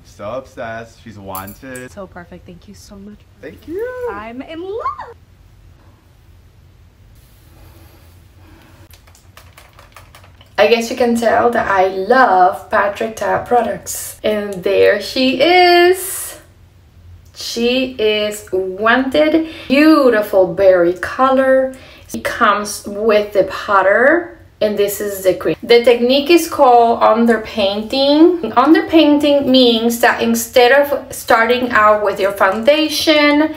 I'm so obsessed. She's wanted. So perfect. Thank you so much. Thank you. I'm in love. I guess you can tell that I love Patrick Ta products. And there she is. She is Wanted. Beautiful berry color. It comes with the powder. And this is the cream. The technique is called underpainting. Underpainting means that instead of starting out with your foundation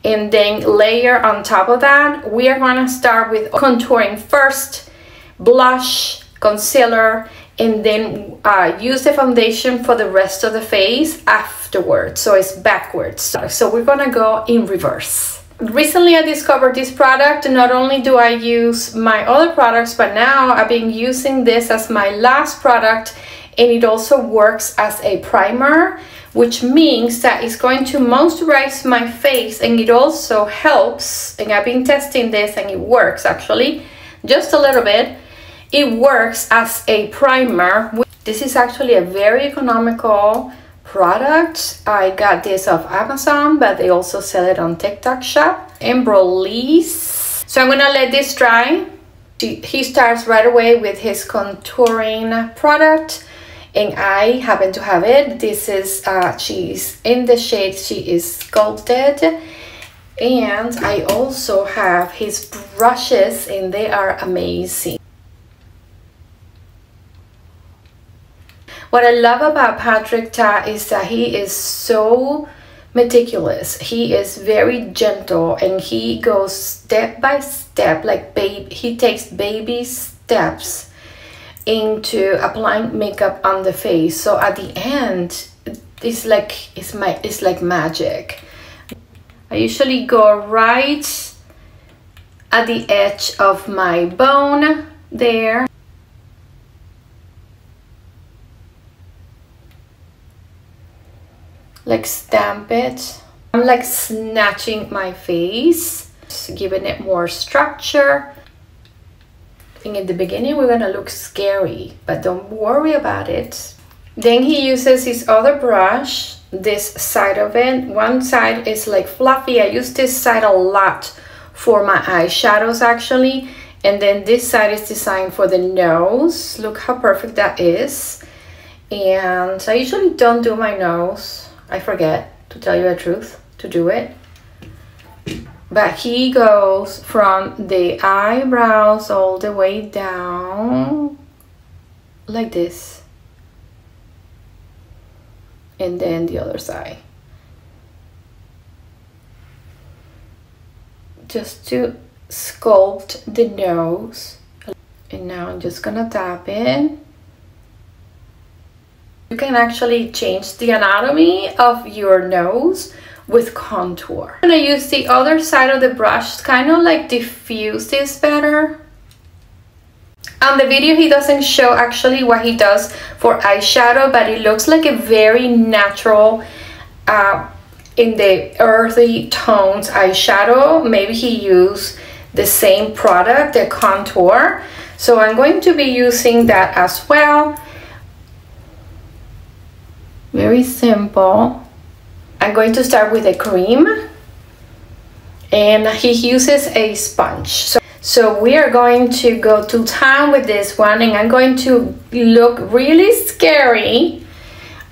and then layer on top of that, we are going to start with contouring first, blush, concealer, and then use the foundation for the rest of the face afterwards. So it's backwards. So we're gonna go in reverse. Recently I discovered this product. Not only do I use my other products, but now I've been using this as my last product, and it also works as a primer, which means that it's going to moisturize my face, and it also helps, and I've been testing this and it works actually, just a little bit. It works as a primer. This is actually a very economical product. I got this off Amazon, but they also sell it on TikTok shop. Embryolisse. So I'm gonna let this dry. He starts right away with his contouring product, and I happen to have it. This is she's in the shade She Is Sculpted, and I also have his brushes, and they are amazing. What I love about Patrick Ta is that he is so meticulous. He is very gentle, and he goes step by step, like he takes baby steps into applying makeup on the face. So at the end, it's like magic. I usually go right at the edge of my bone there. Like stamp it. I'm like snatching my face, just giving it more structure. I think in the beginning we're gonna look scary, but don't worry about it. Then he uses his other brush, this side of it. One side is like fluffy. I use this side a lot for my eyeshadows actually. And then this side is designed for the nose. Look how perfect that is. And I usually don't do my nose. I forget, to tell you the truth, to do it. But he goes from the eyebrows all the way down like this. And then the other side. Just to sculpt the nose. And now I'm just gonna tap it. You can actually change the anatomy of your nose with contour. I'm gonna use the other side of the brush to kind of like diffuse this better. On the video he doesn't show actually what he does for eyeshadow, but it looks like a very natural in the earthy tones eyeshadow. Maybe he used the same product, the contour. So I'm going to be using that as well. Very simple. I'm going to start with a cream, and he uses a sponge. So we are going to go to town with this one, and I'm going to look really scary,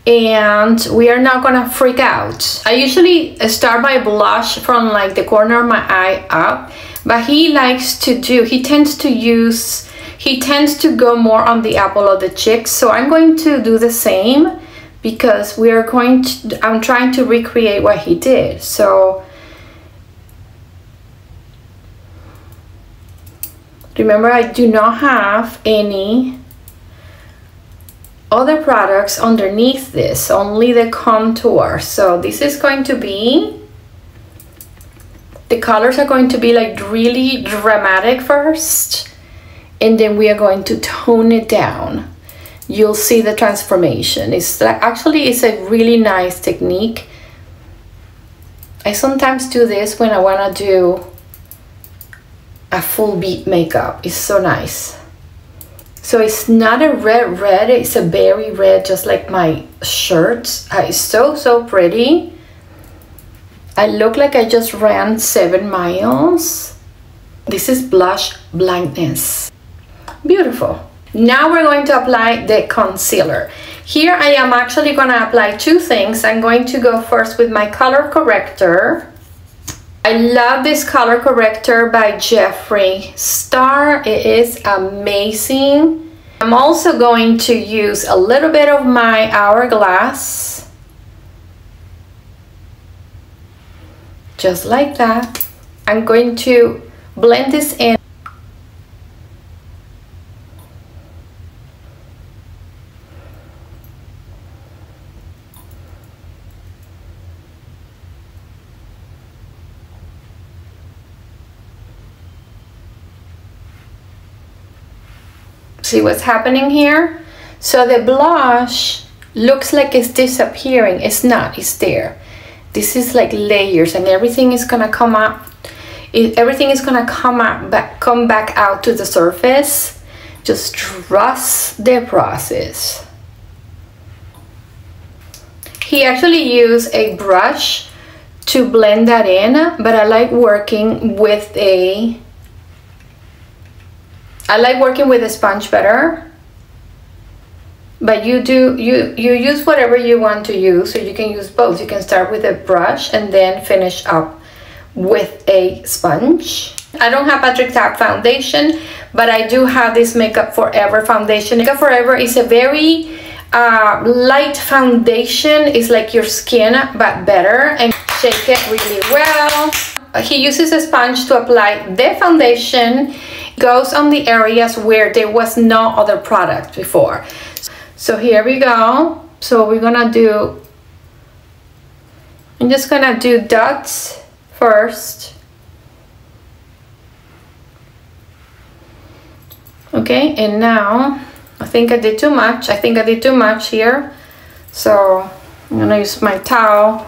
and we are not gonna freak out. I usually start by blush from like the corner of my eye up, but he tends to go more on the apple of the cheeks. So I'm going to do the same, because I'm trying to recreate what he did. So remember, I do not have any other products underneath this, only the contour. So this is going to be, the colors are going to be like really dramatic first, and then we are going to tone it down. You'll see the transformation. It's a really nice technique. I sometimes do this when I want to do a full beat makeup. It's so nice. So it's not a red, it's a berry red, just like my shirt. It's so pretty. I look like I just ran 7 miles. This is Blush Blindness. Beautiful. Now we're going to apply the concealer. Here I am actually going to apply 2 things. I'm going to go first with my color corrector. I love this color corrector by Jeffree Star. It is amazing. I'm also going to use a little bit of my Hourglass. Just like that. I'm going to blend this in. See what's happening here? So the blush looks like it's disappearing. It's not, it's there. This is like layers, and everything is gonna come up. Everything is gonna come back out to the surface. Just trust the process. He actually used a brush to blend that in, but I like working with a sponge better. But you use whatever you want to use, so you can use both. You can start with a brush and then finish up with a sponge. I don't have Patrick Ta foundation, but I do have this Makeup Forever foundation. Makeup Forever is a very light foundation. It's like your skin, but better, and shake it really well. He uses a sponge to apply the foundation. Goes on the areas where there was no other product before. So here we go. So we're gonna do, I'm just gonna do dots first. Okay, and now I think I did too much. I think I did too much here. So I'm gonna use my towel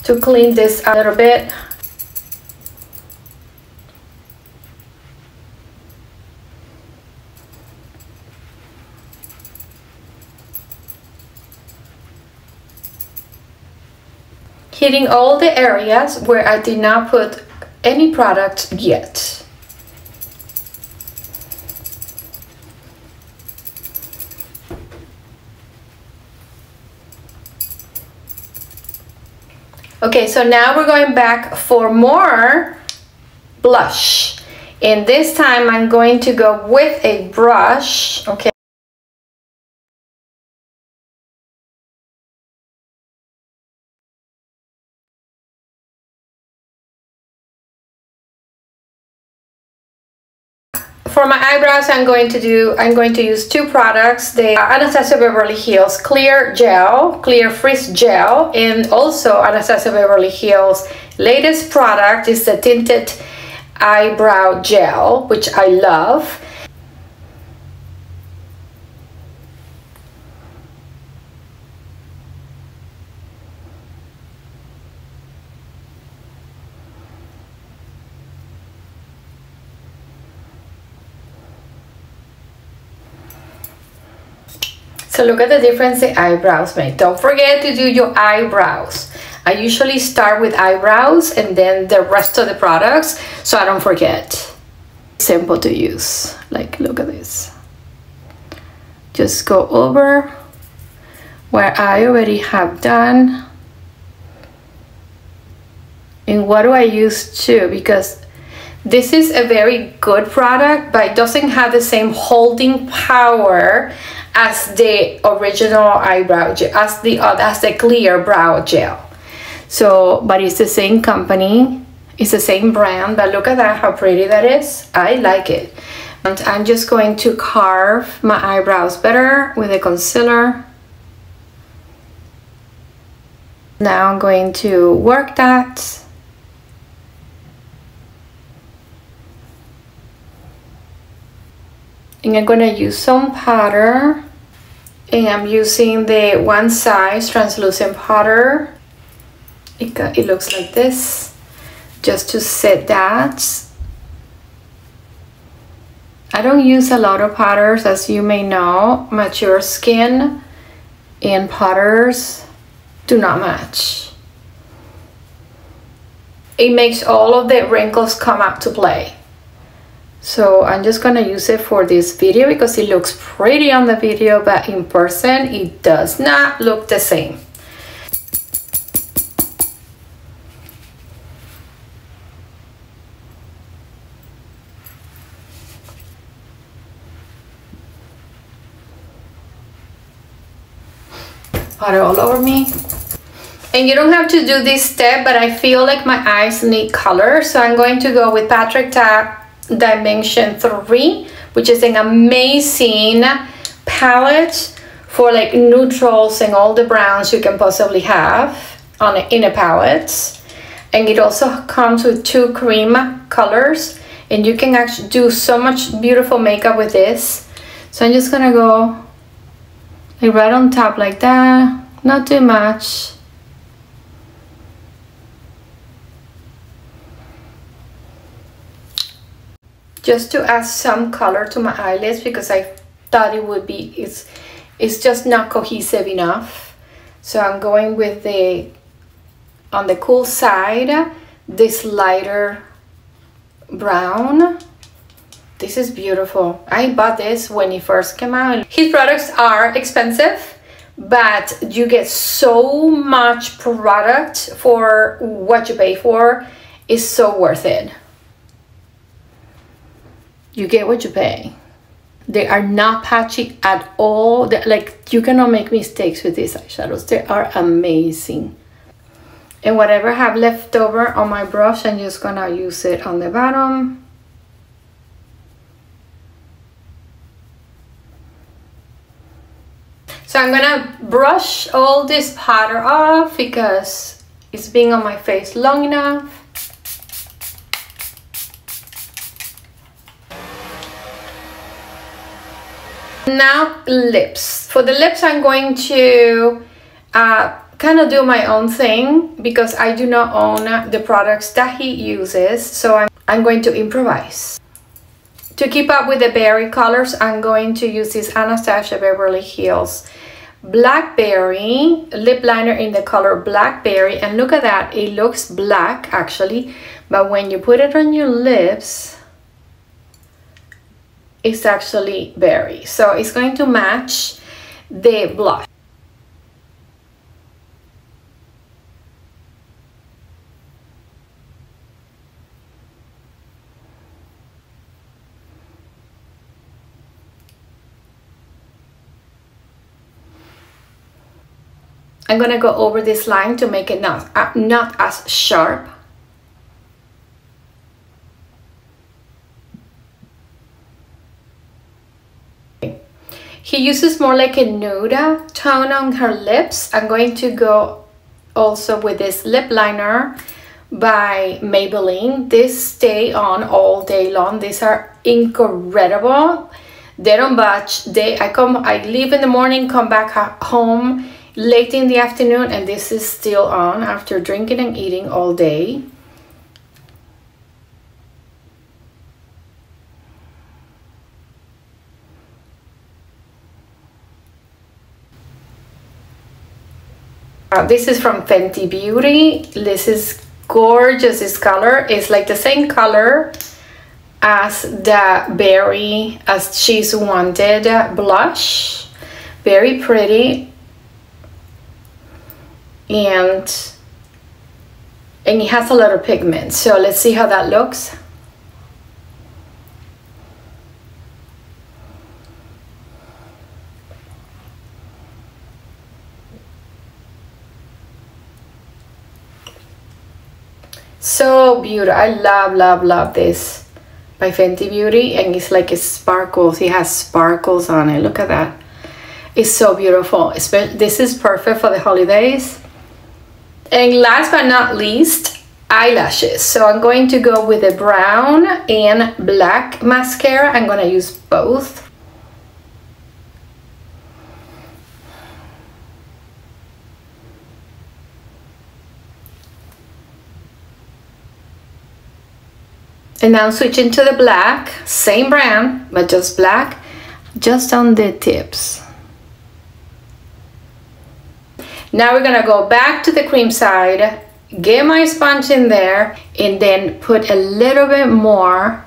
to clean this a little bit. Hitting all the areas where I did not put any product yet. Okay, so now we're going back for more blush. And this time I'm going to go with a brush, okay? For my eyebrows, I'm going to use 2 products. They are Anastasia Beverly Hills Clear Gel, Clear Frizz Gel, and also Anastasia Beverly Hills latest product is the Tinted Eyebrow Gel, which I love. So look at the difference the eyebrows make. Don't forget to do your eyebrows. I usually start with eyebrows and then the rest of the products, so I don't forget. Simple to use. Like, look at this. Just go over where I already have done. And what do I use too? Because this is a very good product, but it doesn't have the same holding power as the original eyebrow gel, as the clear brow gel. So, but it's the same company, it's the same brand, but look at that, how pretty that is. I like it. And I'm just going to carve my eyebrows better with a concealer. Now I'm going to work that. And I'm gonna use some powder, and I'm using the One Size translucent powder. It looks like this, just to set that. I don't use a lot of powders, as you may know. Mature skin and powders do not match. It makes all of the wrinkles come out to play. So I'm just gonna use it for this video because it looks pretty on the video, but in person it does not look the same. Powder all over me. And you don't have to do this step, but I feel like my eyes need color, so I'm going to go with Patrick Ta Dimension 3, which is an amazing palette for like neutrals and all the browns you can possibly have in a palette. And it also comes with 2 cream colors, and you can actually do so much beautiful makeup with this. So I'm just gonna go like right on top like that, not too much. Just to add some color to my eyelids, because I thought it would be, it's just not cohesive enough. So I'm going with on the cool side, this lighter brown. This is beautiful. I bought this when it first came out. His products are expensive, but you get so much product for what you pay for. It's so worth it. You get what you pay. They are not patchy at all. Like, you cannot make mistakes with these eyeshadows. They are amazing. And whatever I have left over on my brush, I'm just gonna use it on the bottom. So I'm gonna brush all this powder off because it's been on my face long enough. Now lips. For the lips, I'm going to kind of do my own thing because I do not own the products that he uses. So I'm going to improvise. To keep up with the berry colors, I'm going to use this Anastasia Beverly Hills Blackberry lip liner in the color Blackberry. And look at that, it looks black actually, but when you put it on your lips, it's actually berry. So it's going to match the blush. I'm gonna go over this line to make it not as sharp. He uses more like a nude tone on her lips. I'm going to go also with this lip liner by Maybelline. This stay on all day long. These are incredible. They don't budge. I leave in the morning, come back home late in the afternoon, and this is still on after drinking and eating all day. This is from Fenty Beauty. This is gorgeous. This color is like the same color as the Berry As She's Wanted blush. Very pretty. And it has a lot of pigment. So let's see how that looks. So beautiful. I love this by Fenty Beauty, and it's like it sparkles. It has sparkles on it. Look at that. It's so beautiful. This is perfect for the holidays. And last but not least, eyelashes. So I'm going to go with a brown and black mascara. I'm gonna use both. And now I'm switching to the black, same brand, but just black, just on the tips. Now we're gonna go back to the cream side, get my sponge in there, and then put a little bit more,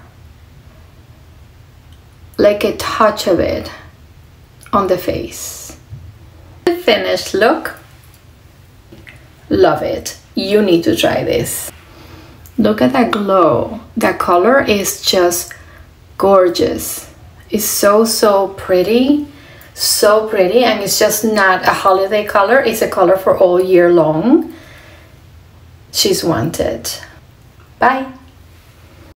like a touch of it, on the face. The finished look. Love it. You need to try this. Look at that glow. That color is just gorgeous. It's so pretty. So pretty, and it's just not a holiday color. It's a color for all year long. She's wanted. Bye.